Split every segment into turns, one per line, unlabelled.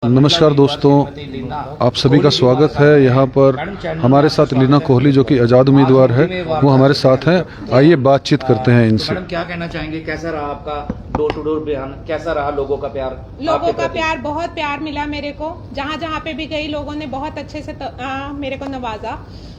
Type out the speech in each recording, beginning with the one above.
नमस्कार दोस्तों, आप सभी का स्वागत है। यहाँ पर हमारे साथ लीना कोहली जो कि आज़ाद उम्मीदवार है, वो हमारे साथ हैं। आइए बातचीत करते हैं इनसे।
मैडम, क्या कहना चाहेंगे? कैसा रहा आपका डोर टू डोर बयान? कैसा रहा लोगों का प्यार?
लोगों का प्यार, बहुत प्यार मिला मेरे को। जहाँ जहाँ पे भी गई लोगों ने बहुत अच्छे से मेरे को नवाजा,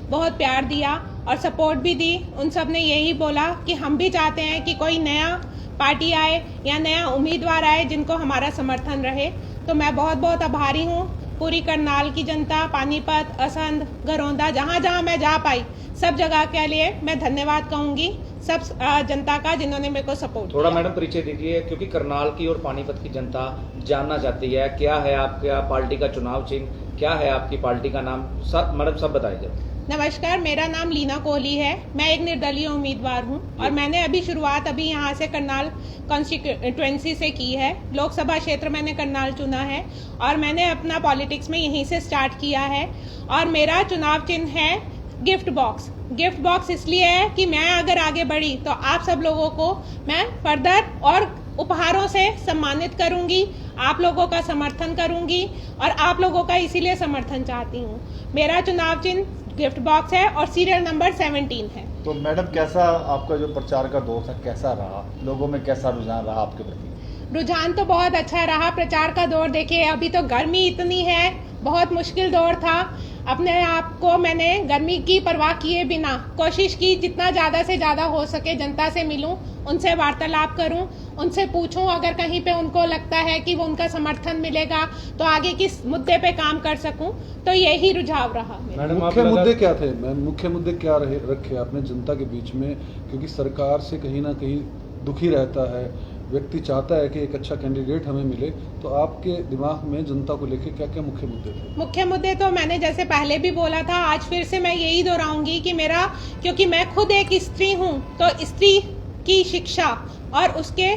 बहुत प्यार दिया और सपोर्ट भी दी। उन सब ने यही बोला कि हम भी चाहते हैं कि कोई नया पार्टी आए या नया उम्मीदवार आए जिनको हमारा समर्थन रहे। तो मैं बहुत बहुत आभारी हूँ पूरी करनाल की जनता, पानीपत, असंध, गरौंदा, जहाँ जहाँ मैं जा पाई सब जगह के लिए मैं धन्यवाद कहूँगी सब जनता का जिन्होंने मेरे को सपोर्ट
थोड़ा
किया।
मैडम परिचय दीजिए, क्योंकि करनाल की और पानीपत की जनता जानना चाहती है क्या है आपका पार्टी का चुनाव चिन्ह, क्या है आपकी पार्टी का नाम, सब मैडम सब बताइए।
नमस्कार, मेरा नाम लीना कोहली है। मैं एक निर्दलीय उम्मीदवार हूं और मैंने अभी शुरुआत यहाँ से करनाल कॉन्स्टिट्यूएंसी से की है। लोकसभा क्षेत्र मैंने करनाल चुना है और मैंने अपना पॉलिटिक्स में यहीं से स्टार्ट किया है। और मेरा चुनाव चिन्ह है गिफ्ट बॉक्स। गिफ्ट बॉक्स इसलिए है कि मैं अगर आगे बढ़ी तो आप सब लोगों को मैं फर्दर और उपहारों से सम्मानित करूंगी, आप लोगों का समर्थन करूंगी और आप लोगों का इसीलिए समर्थन चाहती हूँ। मेरा चुनाव चिन्ह गिफ्ट बॉक्स है और सीरियल नंबर 17 है।
तो मैडम, कैसा आपका जो प्रचार का दौर था कैसा रहा? लोगों में कैसा रुझान रहा आपके प्रति?
रुझान तो बहुत अच्छा रहा। प्रचार का दौर देखिए, अभी तो गर्मी इतनी है, बहुत मुश्किल दौर था। अपने आप को मैंने गर्मी की परवाह किए बिना कोशिश की जितना ज़्यादा से ज़्यादा हो सके जनता से मिलूं, उनसे वार्तालाप करूं, उनसे पूछूं अगर कहीं पे उनको लगता है कि वो उनका समर्थन मिलेगा तो आगे किस मुद्दे पे काम कर सकूं। तो यही रुझाव रहा।
मुख्य मुद्दे क्या थे मैम? मुख्य मुद्दे क्या रखे आपने जनता के बीच में? क्योंकि सरकार से कहीं ना कहीं दुखी रहता है व्यक्ति, चाहता है कि एक अच्छा कैंडिडेट हमें मिले। तो आपके दिमाग में जनता को लेकर क्या क्या मुख्य मुद्दे थे?
मुख्य मुद्दे तो मैंने जैसे पहले भी बोला था, आज फिर से मैं यही दोहराऊंगी कि मेरा, क्योंकि मैं खुद एक स्त्री हूं, तो स्त्री की शिक्षा और उसके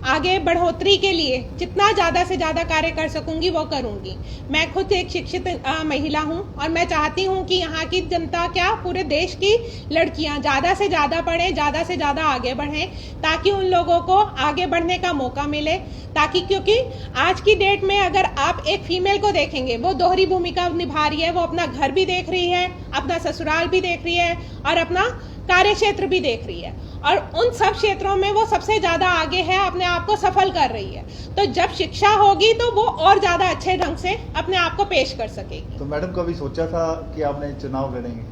आगे बढ़ोतरी के लिए जितना ज़्यादा से ज़्यादा कार्य कर सकूंगी वो करूंगी। मैं खुद एक शिक्षित महिला हूं और मैं चाहती हूं कि यहाँ की जनता, क्या पूरे देश की लड़कियां ज़्यादा से ज़्यादा पढ़ें, ज़्यादा से ज़्यादा आगे बढ़ें, ताकि उन लोगों को आगे बढ़ने का मौका मिले। ताकि क्योंकि आज की डेट में अगर आप एक फीमेल को देखेंगे, वो दोहरी भूमिका निभा रही है। वो अपना घर भी देख रही है, अपना ससुराल भी देख रही है और अपना कार्य क्षेत्र भी देख रही है और उन सब क्षेत्रों में वो सबसे ज्यादा आगे है, अपने आप को सफल कर रही है। तो जब शिक्षा होगी तो वो और ज्यादा अच्छे ढंग से अपने आप को पेश कर सकेगी।
तो मैडम, कभी सोचा था कि आपने चुनाव लड़ेंगे?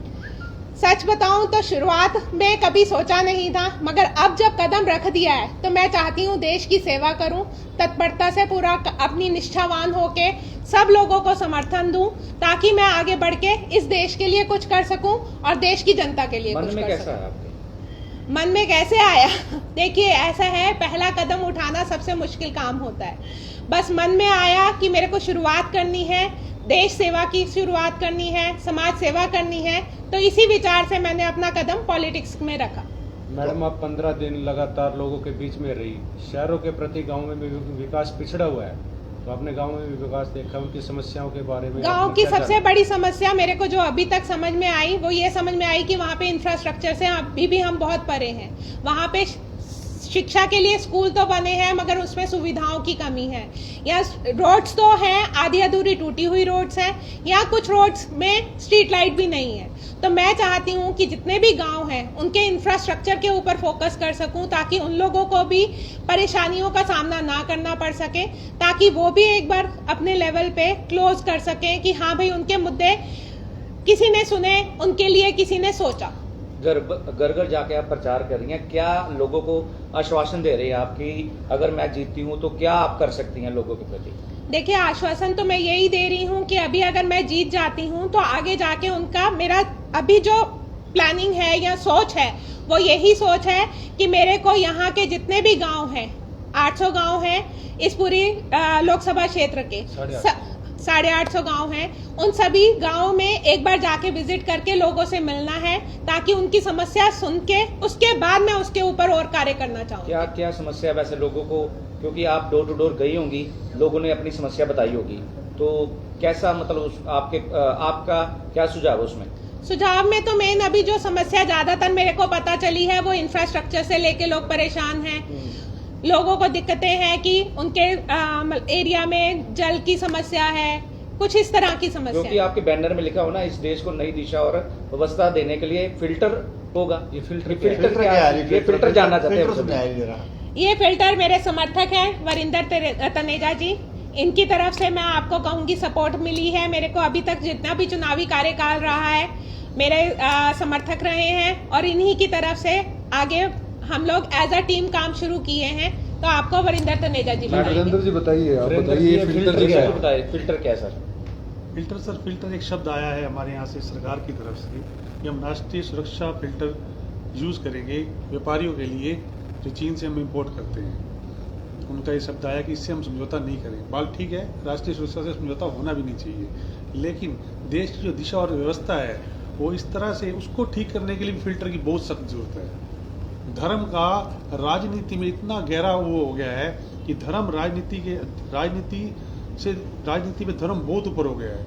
सच बताऊं तो शुरुआत में कभी सोचा नहीं था, मगर अब जब कदम रख दिया है तो मैं चाहती हूं देश की सेवा करूं, तत्परता से पूरा अपनी निष्ठावान होके सब लोगों को समर्थन दूं, ताकि मैं आगे बढ़ के इस देश के लिए कुछ कर सकूं और देश की जनता के लिए कुछ कर सकूं। मन में कैसे आया? देखिए, ऐसा है, पहला कदम उठाना सबसे मुश्किल काम होता है। बस मन में आया कि मेरे को शुरुआत करनी है, देश सेवा की शुरुआत करनी है, समाज सेवा करनी है। तो इसी विचार से मैंने अपना कदम पॉलिटिक्स में रखा।
मैडम, आप 15 दिन लगातार लोगों के बीच में रही, शहरों के प्रति गांव में भी विकास पिछड़ा हुआ है, तो आपने गांव में भी विकास देखा, उनकी समस्याओं के बारे में?
गांव की सबसे बड़ी समस्या मेरे को जो अभी तक समझ में आई वो ये समझ में आई कि वहाँ पे इंफ्रास्ट्रक्चर से अभी भी हम बहुत परे हैं। वहाँ पे शिक्षा के लिए स्कूल तो बने हैं मगर उसमें सुविधाओं की कमी है। या रोड्स तो हैं, आधी अधूरी टूटी हुई रोड्स हैं, या कुछ रोड्स में स्ट्रीट लाइट भी नहीं है। तो मैं चाहती हूँ कि जितने भी गांव हैं उनके इंफ्रास्ट्रक्चर के ऊपर फोकस कर सकूं, ताकि उन लोगों को भी परेशानियों का सामना ना करना पड़ सके, ताकि वो भी एक बार अपने लेवल पे क्लोज कर सकें कि हाँ भाई, उनके मुद्दे किसी ने सुने, उनके लिए किसी ने सोचा।
घर घर जाके आप प्रचार कर रही हैं, क्या लोगों को आश्वासन दे रही हैं आप कि अगर मैं जीतती हूँ तो क्या आप कर सकती हैं लोगों के प्रति?
देखिए, आश्वासन तो मैं यही दे रही हूँ कि अभी अगर मैं जीत जाती हूँ तो आगे जाके उनका, मेरा अभी जो प्लानिंग है या सोच है वो यही सोच है कि मेरे को यहाँ के जितने भी गांव हैं, 800 गांव हैं इस पूरी लोकसभा क्षेत्र के, 850 गांव हैं, उन सभी गांवों में एक बार जाके विजिट करके लोगों से मिलना है, ताकि उनकी समस्या सुन के उसके बाद मैं उसके ऊपर और कार्य करना चाहूँ।
क्या क्या समस्या वैसे लोगों को, क्योंकि आप डोर टू डोर गई होंगी, लोगों ने अपनी समस्या बताई होगी, तो कैसा मतलब आपका क्या सुझाव है उसमें?
सुझाव में तो मेन अभी जो समस्या ज्यादातर मेरे को पता चली है वो इंफ्रास्ट्रक्चर से लेके लोग परेशान हैं। लोगों को दिक्कतें हैं कि उनके एरिया में जल की समस्या है, कुछ इस तरह की समस्या
क्योंकि
है।
आपके बैनर में लिखा हो ना, इस देश को नई दिशा और व्यवस्था देने के लिए फिल्टर होगा।
ये फिल्टर
फिल्टर क्या है? ये फिल्टर जानना चाहते हैं हम
फिल्टर
सभी।
समझाया नहीं रहा।
ये फिल्टर मेरे समर्थक हैं वरिंदर तनेजा जी, इनकी तरफ से मैं आपको कहूंगी सपोर्ट मिली है। मेरे को अभी तक जितना भी चुनावी कार्यकाल रहा है मेरे समर्थक रहे हैं और इन्हीं की तरफ से आगे हम लोग एज अ टीम काम शुरू किए हैं। तो आपको वरिंदर तनेजा जी बताएंगे।
वीरेंद्र जी बताइए, आप
वीरेंद्र
बताइए
जी,
ये
ये
फिल्टर
फिल्टर
क्या
क्या
है?
बताइए फिल्टर क्या है सर?
फिल्टर सर, फिल्टर एक शब्द आया है हमारे यहाँ से सरकार की तरफ से कि हम राष्ट्रीय सुरक्षा फिल्टर यूज़ करेंगे व्यापारियों के लिए जो चीन से हम इंपोर्ट करते हैं। उनका ये शब्द आया कि इससे हम समझौता नहीं करेंगे। बात ठीक है, राष्ट्रीय सुरक्षा से समझौता होना भी नहीं चाहिए, लेकिन देश की जो दिशा और व्यवस्था है वो इस तरह से, उसको ठीक करने के लिए भी फिल्टर की बहुत सख्त जरूरत है। धर्म का राजनीति में इतना गहरा वो हो गया है कि धर्म राजनीति में धर्म बहुत ऊपर हो गया है।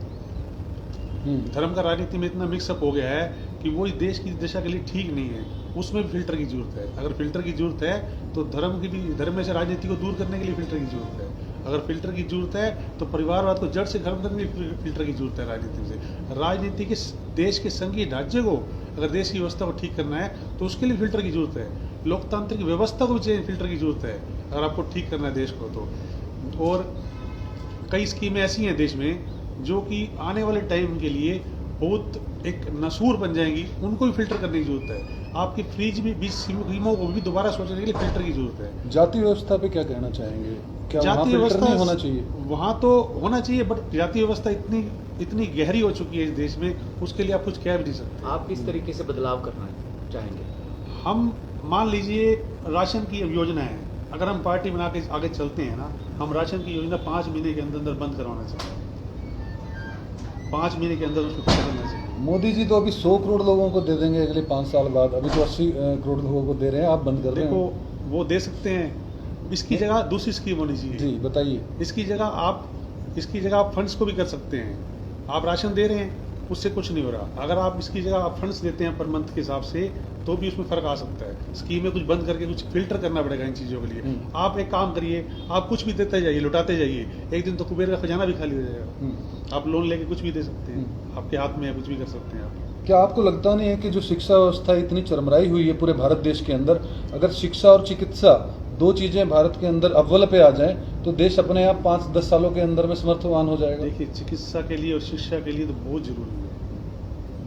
धर्म का राजनीति में इतना मिक्सअप हो गया है कि वो इस देश की दिशा के लिए ठीक नहीं है। उसमें भी फिल्टर की जरूरत है। अगर फिल्टर की जरूरत है तो धर्म में से राजनीति को दूर करने के लिए फिल्टर की जरूरत है। अगर फिल्टर की जरूरत है तो परिवारवाद को जड़ से खत्म करने के लिए फिल्टर की जरूरत है। राजनीति के देश के संघीय ढांचे को, अगर देश की व्यवस्था को ठीक करना है तो उसके लिए फिल्टर की जरूरत है। लोकतांत्रिक व्यवस्था को भी फिल्टर की जरूरत है अगर आपको ठीक करना है देश को तो। और कई स्कीमें ऐसी हैं देश में जो कि आने वाले टाइम के लिए बहुत एक नसूर बन जाएंगी, उनको भी फिल्टर करने की जरूरत है। आपकी फ्रीज भी 20 स्कीमों को भी दोबारा सोचने के लिए फिल्टर की जरूरत है।
जाति व्यवस्था पे क्या कहना चाहेंगे? क्या वहाँ
जाति
फिल्टर
व्यवस्था
नहीं होना चाहिए?
वहाँ तो होना चाहिए, बट जाति व्यवस्था इतनी गहरी हो चुकी है इस देश में, उसके लिए आप कुछ कह भी नहीं सकते।
आप किस तरीके से बदलाव करना चाहेंगे?
हम मान लीजिए राशन की योजना है, अगर हम पार्टी बना के आगे चलते हैं ना, हम राशन की योजना 5 महीने के अंदर बंद करवाना चाहिए। 5 महीने के अंदर उसको खत्म करना चाहिए।
मोदी जी तो अभी 100 करोड़ लोगों को दे देंगे अगले 5 साल बाद, अभी तो 80 करोड़ लोगों को दे रहे हैं, आप बंद कर रहे
देखो
हैं।
वो दे सकते हैं, इसकी जगह दूसरी स्कीम होनी चाहिए।
जी बताइए।
इसकी जगह आप फंड्स को भी कर सकते हैं। आप राशन दे रहे हैं, उससे कुछ नहीं हो रहा। अगर आप इसकी जगह आप फंड्स देते हैं पर मंथ के हिसाब से, तो भी उसमें फर्क आ सकता है। स्कीमें कुछ बंद करके कुछ फिल्टर करना पड़ेगा इन चीज़ों के लिए। आप एक काम करिए, आप कुछ भी देते जाइए, लुटाते जाइए, एक दिन तो कुबेर का खजाना भी खाली हो जाएगा। आप लोन लेके कुछ भी दे सकते हैं, आपके हाथ में है, कुछ भी कर सकते हैं आप।
क्या आपको लगता नहीं है कि जो शिक्षा व्यवस्था इतनी चरमराई हुई है पूरे भारत देश के अंदर, अगर शिक्षा और चिकित्सा 2 चीजें भारत के अंदर अव्वल पे आ जाएं तो देश अपने आप 5-10 सालों के अंदर में समर्थवान हो जाएगा?
देखिए, चिकित्सा के लिए और शिक्षा के लिए तो बहुत जरूरी है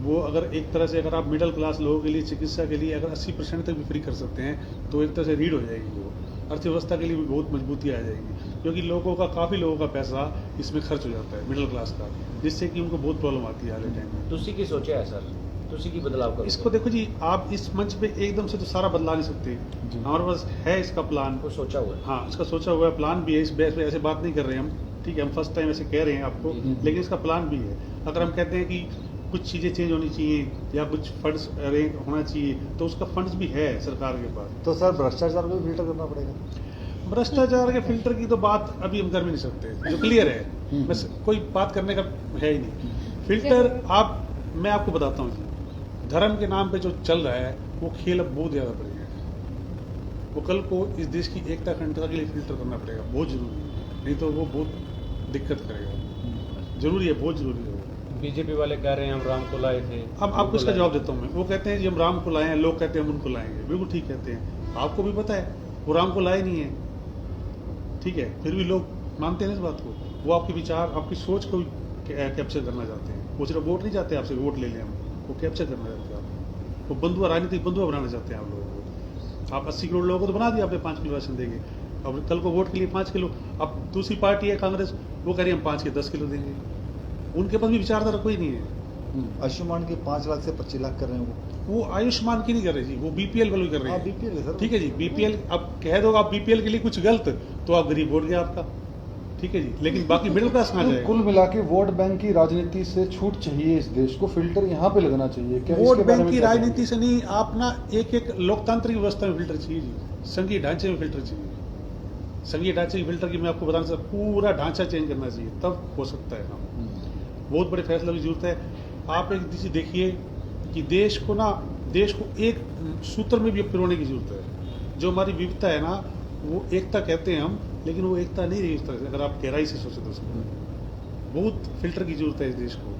वो। अगर एक तरह से अगर आप मिडिल क्लास लोगों के लिए चिकित्सा के लिए अगर 80% तक भी फ्री कर सकते हैं तो एक तरह से रीड हो जाएगी वो। अर्थव्यवस्था के लिए भी बहुत मजबूती आ जाएगी, क्योंकि काफ़ी लोगों का पैसा इसमें खर्च हो जाता है मिडिल क्लास का, जिससे कि उनको बहुत प्रॉब्लम आती है हाल टाइम में।
तुसी की सोचा है सर? तुसी की बदलाव करो?
इसको देखो जी, आप इस मंच पे एकदम से तो सारा बदला नहीं सकते। हमारे पास है इसका प्लान,
को सोचा हुआ है।
हाँ इसका सोचा हुआ है, प्लान भी है। इस बेस पे ऐसे बात नहीं कर रहे हम, ठीक है, हम फर्स्ट टाइम ऐसे कह रहे हैं आपको, लेकिन इसका प्लान भी है। अगर हम कहते हैं कि कुछ चीज़ें चेंज होनी चाहिए या कुछ फंड्स अरेंज होना चाहिए, तो उसका फंड्स भी है सरकार के पास।
तो सर भ्रष्टाचार को भी फिल्टर करना पड़ेगा।
भ्रष्टाचार के फिल्टर की तो बात अभी हम कर भी नहीं सकते, जो क्लियर है, बस कोई बात करने का है ही नहीं। फिल्टर मैं आपको बताता हूँ जी, धर्म के नाम पे जो चल रहा है वो खेल अब बहुत ज़्यादा बढ़ गया है। वो कल को इस देश की एकता अखंडता के लिए फिल्टर करना पड़ेगा, बहुत जरूरी है, नहीं तो वो बहुत दिक्कत करेगा। जरूरी है, बहुत जरूरी है।
बीजेपी वाले कह रहे हैं हम राम को लाए थे।
अब आपको इसका जवाब देता हूँ मैं। वो कहते हैं जी हम राम को लाए हैं, लोग कहते हैं हम उनको लाएंगे, बिल्कुल ठीक कहते हैं। आपको भी पता है वो राम को लाए नहीं है, ठीक है, फिर भी लोग मानते हैं इस बात को। वो आपके विचार, आपकी सोच को कैप्चर करना चाहते हैं। वो सिर्फ वोट नहीं चाहते आपसे वोट ले लें हम, वो कैप्चर करना चाहते हैं आप। वो बंधुआ, राजनीतिक बंधुआ बनाना चाहते हैं आप लोगों को। आप 80 करोड़ लोगों को तो बना दिया आपने 5 किलो राशन देंगे, अब कल को वोट के लिए 5 किलो। अब दूसरी पार्टी है कांग्रेस, वो कह रही है हम 5 के 10 किलो देंगे। उनके पास भी विचारधारा कोई नहीं है।
आयुष्मान की 5 लाख से 25 लाख कर रहे हैं
वो आयुष्मान की नहीं कर रहे जी, वो बीपीएल वालों कर रहे हैं।
बीपीएल है सर।
ठीक है जी, बीपीएल। अब कह दो आप बीपीएल के लिए कुछ गलत, तो आप गरीब वोट गया आपका, ठीक है जी, लेकिन बाकी मिडिल क्लास कहाँ जाएगा?
कुल मिला के वोट बैंक की राजनीति से छूट चाहिए इस देश को, फिल्टर यहाँ पे लगना चाहिए। क्या
वोट
इसके बारे
बैंक
में
की
क्या
राजनीति से नहीं, आप ना एक लोकतांत्रिक व्यवस्था में फिल्टर चाहिए जी, संघीय ढांचे में फिल्टर चाहिए। संघीय ढांचे की फिल्टर की मैं आपको बताना चाहता हूँ, पूरा ढांचा चेंज करना चाहिए, तब हो सकता है। हाँ, बहुत बड़े फैसलों की जरूरत है। आप एक चीज़ देखिए कि देश को एक सूत्र में भी पिरोने की जरूरत है। जो हमारी विविधता है ना, वो एकता कहते हैं हम, लेकिन वो एकता नहीं रही उस तरह से, अगर आप गहराई से सोचें तो उसको बहुत फिल्टर की जरूरत है इस देश को,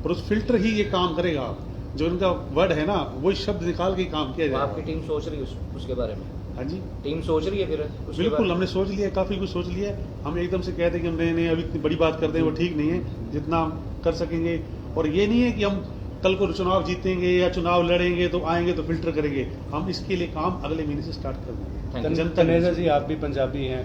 और उस फिल्टर ही ये काम करेगा। जो इनका वर्ड है ना, वही शब्द निकाल के काम किया
वो
जाएगा।
आपकी टीम सोच रही है उसके बारे में?
हाँ जी,
टीम सोच रही है फिर उसके बारे
बिल्कुल,
में?
हमने सोच लिया, काफी कुछ सोच लिया। हम एकदम से कहते हैं कि हम नहीं अभी इतनी बड़ी बात करते हैं, वो ठीक नहीं है। जितना हम कर सकेंगे, और ये नहीं है कि हम कल को चुनाव जीतेंगे या चुनाव लड़ेंगे तो आएंगे तो फिल्टर करेंगे। हम इसके लिए काम अगले महीने से स्टार्ट कर देंगे। जनता
तनेजा जी, आप भी पंजाबी हैं।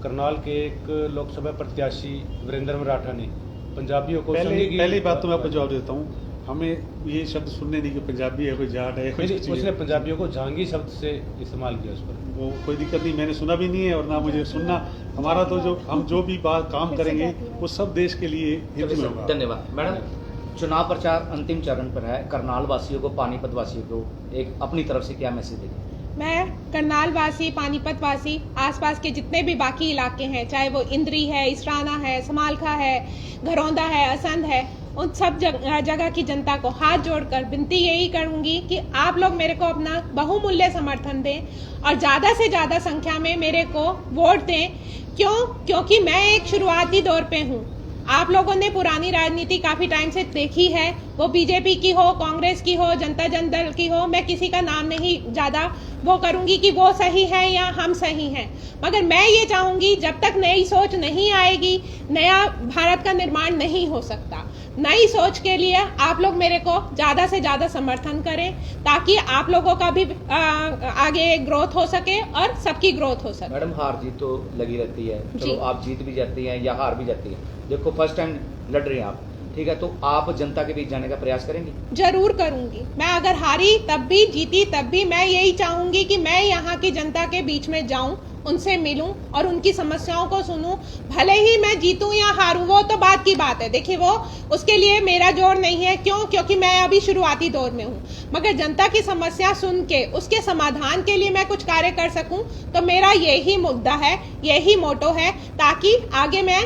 करनाल के एक लोकसभा प्रत्याशी वीरेंद्र मराठा ने पंजाबियों को
पहली बात तो मैं आपको जवाब देता हूँ, हमें ये शब्द सुनने नहीं कि पंजाबी है, कोई जाट है, कोई कुछ
उसने
है।
पंजाबियों को झांगी शब्द से इस्तेमाल किया उस पर।
वो कोई दिक्कत नहीं, मैंने सुना भी नहीं है और ना मुझे सुनना। हमारा तो हम जो भी बात काम करेंगे वो सब देश के लिए हित में होगा।
धन्यवाद मैडम। चुनाव प्रचार अंतिम चरण पर है, करनाल वासियों को, पानीपत वासियों को एक अपनी तरफ से क्या मैसेज देंगे?
मैं करनाल वासी, पानीपत वासी, आसपास के जितने भी बाकी इलाके हैं, चाहे वो इंद्री है, इसराना है, समालखा है, घरौंदा है, असंध है, उन सब जगह की जनता को हाथ जोड़कर विनती यही करूंगी कि आप लोग मेरे को अपना बहुमूल्य समर्थन दें और ज़्यादा से ज़्यादा संख्या में मेरे को वोट दें। क्योंकि मैं एक शुरुआती दौर पे हूँ। आप लोगों ने पुरानी राजनीति काफ़ी टाइम से देखी है, वो बीजेपी की हो, कांग्रेस की हो, जनता दल की हो। मैं किसी का नाम नहीं ज़्यादा वो करूंगी कि वो सही है या हम सही हैं, मगर मैं ये चाहूंगी जब तक नई सोच नहीं आएगी, नया भारत का निर्माण नहीं हो सकता। नई सोच के लिए आप लोग मेरे को ज़्यादा से ज़्यादा समर्थन करें ताकि आप लोगों का भी आगे ग्रोथ हो सके और सबकी ग्रोथ हो सके।
मैडम, हार जीत तो लगी रहती है,
जी।
चलो आप जीत भी जाती हैं या हार भी जाती है। देखो फर्स्ट टाइम लड़ रही हैं आप, ठीक है, तो आप जनता के बीच जाने का प्रयास करेंगी?
जरूर करूंगी। मैं अगर हारी तब भी, जीती तब भी, मैं यही चाहूंगी कि मैं यहाँ की जनता के बीच में जाऊं, उनसे मिलूं और उनकी समस्याओं को सुनूं। भले ही मैं जीतूं या हारूं, वो तो बात की बात है। देखिए, वो उसके लिए मेरा जोर नहीं है। क्योंकि मैं अभी शुरुआती दौर में हूं, मगर जनता की समस्या सुन के उसके समाधान के लिए मैं कुछ कार्य कर सकूं, तो मेरा यही मुद्दा है, यही मोटो है, ताकि आगे मैं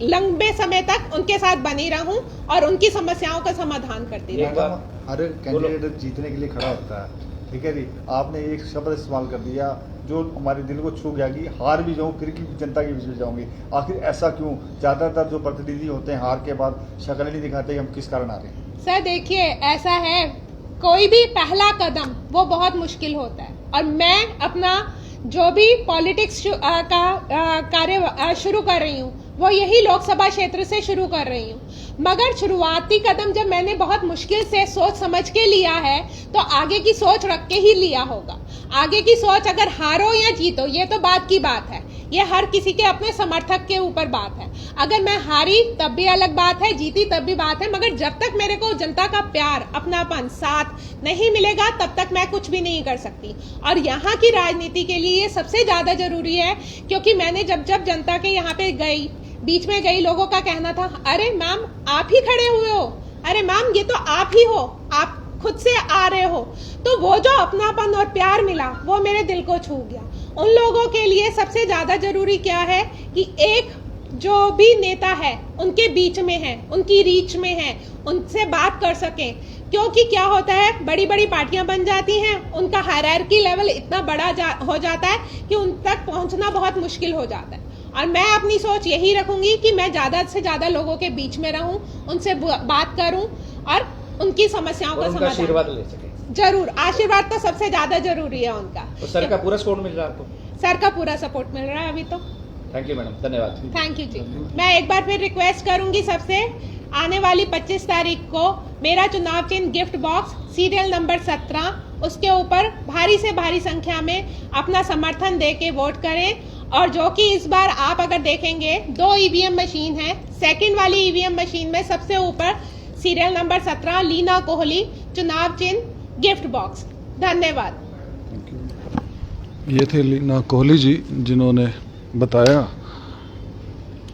लंबे समय तक उनके साथ बनी रहूं और उनकी समस्याओं का समाधान करती रहूं।
हर कैंडिडेट जीतने के लिए खड़ा होता है, ठीक है जी। आपने एक शब्द इस्तेमाल कर दिया जो हमारे दिल को छू गया कि हार भी जाऊं फिर की जनता के बीच में जाऊंगी। आखिर ऐसा क्यों? ज़्यादातर जो प्रतिनिधि होते हैं हार के बाद शक्ल नहीं दिखाते कि हम किस कारण आ रहे हैं।
सर देखिए, ऐसा है, कोई भी पहला कदम वो बहुत मुश्किल होता है, और मैं अपना जो भी पॉलिटिक्स का कार्य शुरू कर रही हूँ वो यही लोकसभा क्षेत्र से शुरू कर रही हूँ। मगर शुरुआती कदम जब मैंने बहुत मुश्किल से सोच समझ के लिया है, तो आगे की सोच रख के ही लिया होगा। आगे की सोच अगर हारो या जीतो, ये तो बात की बात है, ये हर किसी के अपने समर्थक के ऊपर बात है। अगर मैं हारी तब भी अलग बात है, जीती तब भी बात है, मगर जब तक मेरे को जनता का प्यार, अपनापन, साथ नहीं मिलेगा तब तक मैं कुछ भी नहीं कर सकती। और यहाँ की राजनीति के लिए ये सबसे ज्यादा जरूरी है, क्योंकि मैंने जब जनता के यहाँ पे गई, बीच में गई, लोगों का कहना था, अरे मैम आप ही खड़े हुए हो, अरे मैम ये तो आप ही हो, आप खुद से आ रहे हो। तो वो जो अपनापन और प्यार मिला वो मेरे दिल को छू गया। उन लोगों के लिए सबसे ज्यादा जरूरी क्या है कि एक जो भी नेता है उनके बीच में है, उनकी रीच में है, उनसे बात कर सकें। क्योंकि क्या होता है, बड़ी बड़ी पार्टियां बन जाती हैं, उनका हायरार्की लेवल इतना बड़ा हो जाता है कि उन तक पहुंचना बहुत मुश्किल हो जाता है। और मैं अपनी सोच यही रखूंगी कि मैं ज्यादा से ज्यादा लोगों के बीच में रहूं, उनसे बात करूं और उनकी समस्याओं का समाधान।
आशीर्वाद ले सके।
जरूर, आशीर्वाद तो सबसे ज्यादा जरूरी है उनका।
तो सर का पूरा सपोर्ट मिल रहा है आपको?
सर का पूरा सपोर्ट मिल रहा है अभी तो।
थैंक यू मैडम, धन्यवाद।
थैंक यू जी। मैं एक बार फिर रिक्वेस्ट करूंगी सबसे, आने वाली 25 तारीख को मेरा चुनाव चिन्ह गिफ्ट बॉक्स सीरियल नंबर 17, उसके ऊपर भारी से भारी संख्या में अपना समर्थन दे के वोट करें। और जो कि इस बार आप अगर देखेंगे 2 ईवीएम मशीन है, सेकंड वाली ईवीएम मशीन में सबसे ऊपर सीरियल नंबर 17 लीना कोहली, चुनाव चिन्ह गिफ्ट बॉक्स। धन्यवाद।
ये थे लीना कोहली जी, जिन्होंने बताया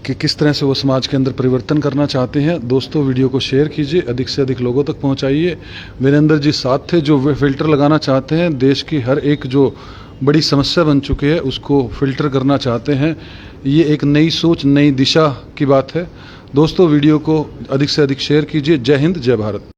कि किस तरह से वो समाज के अंदर परिवर्तन करना चाहते हैं। दोस्तों, वीडियो को शेयर कीजिए, अधिक से अधिक लोगों तक पहुंचाइए। वीरेंद्र जी साथ थे, जो वे फिल्टर लगाना चाहते हैं, देश की हर एक जो बड़ी समस्या बन चुकी है उसको फिल्टर करना चाहते हैं। ये एक नई सोच, नई दिशा की बात है। दोस्तों, वीडियो को अधिक से अधिक शेयर कीजिए। जय हिंद, जय भारत।